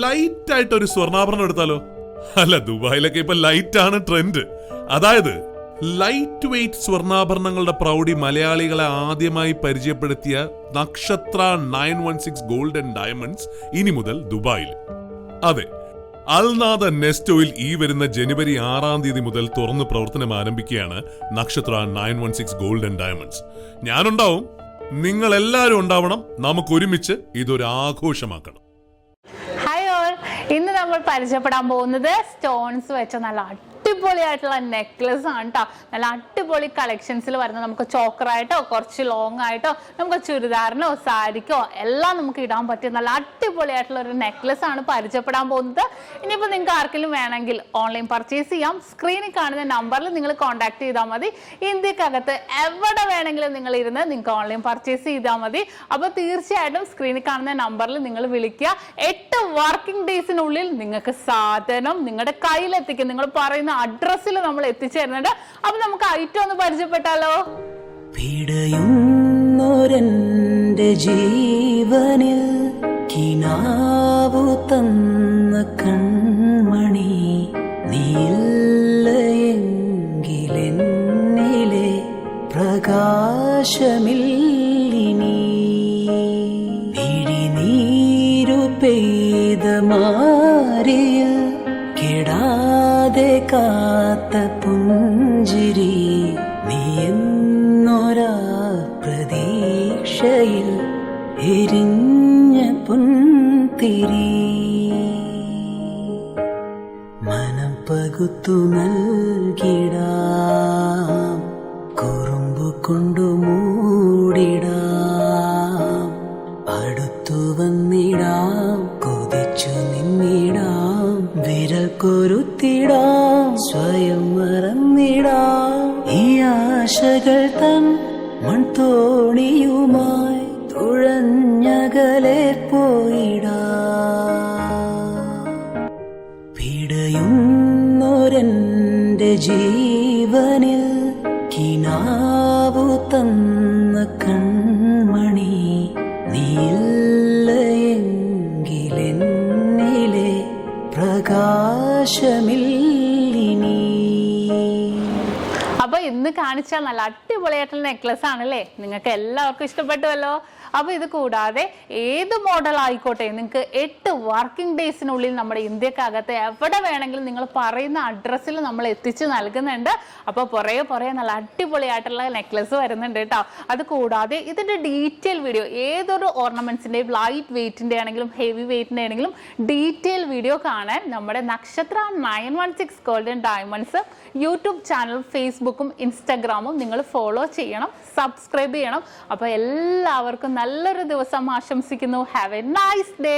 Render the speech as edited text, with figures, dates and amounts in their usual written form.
Light ആയിട്ട് ഒരു സ്വർണ്ണാഭരണം എടുത്താലോ? അല്ല, ദുബായിലൊക്കെ ഇപ്പൊ ലൈറ്റ് ആണ് ട്രെൻഡ്. അതായത് ലൈറ്റ് വെയ്റ്റ് സ്വർണ്ണാഭരണങ്ങളുടെ പ്രൗഢി മലയാളികളെ ആദ്യമായി പരിചയപ്പെടുത്തിയ നക്ഷത്ര 916 ഗോൾഡ് ആൻഡ് ഡയമണ്ട്സ് ഇനി മുതൽ ദുബായിൽ. അതെ, അൽനാദ നെസ്റ്റോയിൽ ഈ വരുന്ന ജനുവരി 6 മുതൽ തുറന്ന് പ്രവർത്തനം ആരംഭിക്കുകയാണ് നക്ഷത്ര 916 ഗോൾഡ് ആൻഡ് ഡയമണ്ട്സ്. ഞാനുണ്ടാവും, നിങ്ങൾ എല്ലാവരും ഉണ്ടാവണം. നമുക്ക് ഒരുമിച്ച് ഇതൊരു ആഘോഷമാക്കണം. ഹായ് ഓൾ, ഇന്ന് നമ്മൾ പരിചയപ്പെടാൻ പോകുന്നത് സ്റ്റോൺസ് വെച്ച നല്ല അടിപൊളിയായിട്ടുള്ള നെക്ലസ് ആണ് കേട്ടോ. നല്ല അടിപൊളി കളക്ഷൻസിൽ വരുന്ന നമുക്ക് ചോക്കറായിട്ടോ കുറച്ച് ലോങ് ആയിട്ടോ നമുക്ക് ചുരിദാറിനോ സാരിക്കോ എല്ലാം നമുക്ക് ഇടാൻ പറ്റിയ നല്ല അടിപൊളിയായിട്ടുള്ള ഒരു നെക്ലസ് ആണ് പരിചയപ്പെടാൻ പോകുന്നത്. ഇനിയിപ്പോൾ നിങ്ങൾക്ക് ആർക്കെങ്കിലും വേണമെങ്കിൽ ഓൺലൈൻ പർച്ചേസ് ചെയ്യാം. സ്ക്രീനിൽ കാണുന്ന നമ്പറിൽ നിങ്ങൾ കോൺടാക്ട് ചെയ്താൽ മതി. ഇന്ത്യക്കകത്ത് എവിടെ വേണമെങ്കിലും നിങ്ങൾ ഇരുന്ന് നിങ്ങൾക്ക് ഓൺലൈൻ പർച്ചേസ് ചെയ്താൽ മതി. അപ്പോൾ തീർച്ചയായിട്ടും സ്ക്രീനിൽ കാണുന്ന നമ്പറിൽ നിങ്ങൾ വിളിക്കുക. 8 വർക്കിംഗ് ഡേയ്സിനുള്ളിൽ നിങ്ങൾക്ക് സാധനം നിങ്ങളുടെ കയ്യിലെത്തിക്കും. നിങ്ങൾ പറയുന്ന അഡ്രസ്സിൽ നമ്മൾ എത്തിച്ചു തരുന്നുണ്ട്. അപ്പൊ നമുക്ക് ഐറ്റം ഒന്ന് പരിചയപ്പെട്ടാലോ? പിടയുന്നൊരെന്റെ ജീവനിൽ കിനാവു തന്ന കൺമണി നീയില്ലയെങ്കിലെന്നിലെ പ്രകാശമില്ലിനി പിഴിനീരു പെയ്ത മാറിയ കെടാതെ കാത്ത പുഞ്ചിരി നീ എന്നൊരാ പ്രതീക്ഷയിൽ എരിഞ്ഞ പുൻതിരി മനം പകുത്തു നൽകിടാം കുറുമ്പു കൊണ്ടു മൂടിടാം അടുത്തു വന്നിടാം കൊതിച്ചു നിന്നിടാം വിരൽ കൊരുത്തിടാം സ്വയം മറന്നിടാം ഈ ആശകൾ തൻ മൺതോണിയുമായി തുഴഞ്ഞകലെ പോയിടാം. പിടയുന്നൊരെന്റെ ജീവനിൽ കിനാവു തന്ന കൺമണി നീയില്ലയെങ്കിലെന്നിലെ പ്രകാശമില്ലിനി. അപ്പൊ ഇന്ന് കാണിച്ച നല്ല അടിപൊളിയായിട്ടുള്ള നെക്ലസ് ആണല്ലേ? നിങ്ങൾക്ക് എല്ലാവർക്കും ഇഷ്ടപ്പെട്ടുവല്ലോ. അപ്പൊ ഇത് കൂടാതെ ഏത് മോഡൽ ആയിക്കോട്ടെ നിങ്ങൾക്ക് 8 വർക്കിംഗ് ഡേയ്സിനുള്ളിൽ നമ്മുടെ ഇന്ത്യക്കകത്ത് എവിടെ വേണമെങ്കിലും നിങ്ങൾ പറയുന്ന അഡ്രസ്സിൽ നമ്മൾ എത്തിച്ചു നൽകുന്നുണ്ട്. അപ്പൊ പുറകെ നല്ല അടിപൊളിയായിട്ടുള്ള നെക്ലസ് വരുന്നുണ്ട് കേട്ടോ. അത് കൂടാതെ ഇതിന്റെ ഡീറ്റെയിൽ വീഡിയോ ഏതൊരു ഓർണമെന്റ്സിന്റെയും ലൈറ്റ് വെയിറ്റിന്റെ ആണെങ്കിലും ഹെവി വെയിറ്റിന്റെ ആണെങ്കിലും ഡീറ്റെയിൽ വീഡിയോ കാണാൻ നമ്മുടെ നക്ഷത്ര 916 ഗോൾഡൻ ഡയമണ്ട്സ് യൂട്യൂബ് ചാനൽ, ഫേസ്ബുക്കും ഇൻസ്റ്റാഗ്രാമും നിങ്ങൾ ഫോളോ ചെയ്യണം, സബ്സ്ക്രൈബ് ചെയ്യണം. അപ്പൊ എല്ലാവർക്കും നല്ലൊരു ദിവസം ആശംസിക്കുന്നു. Have A nice day.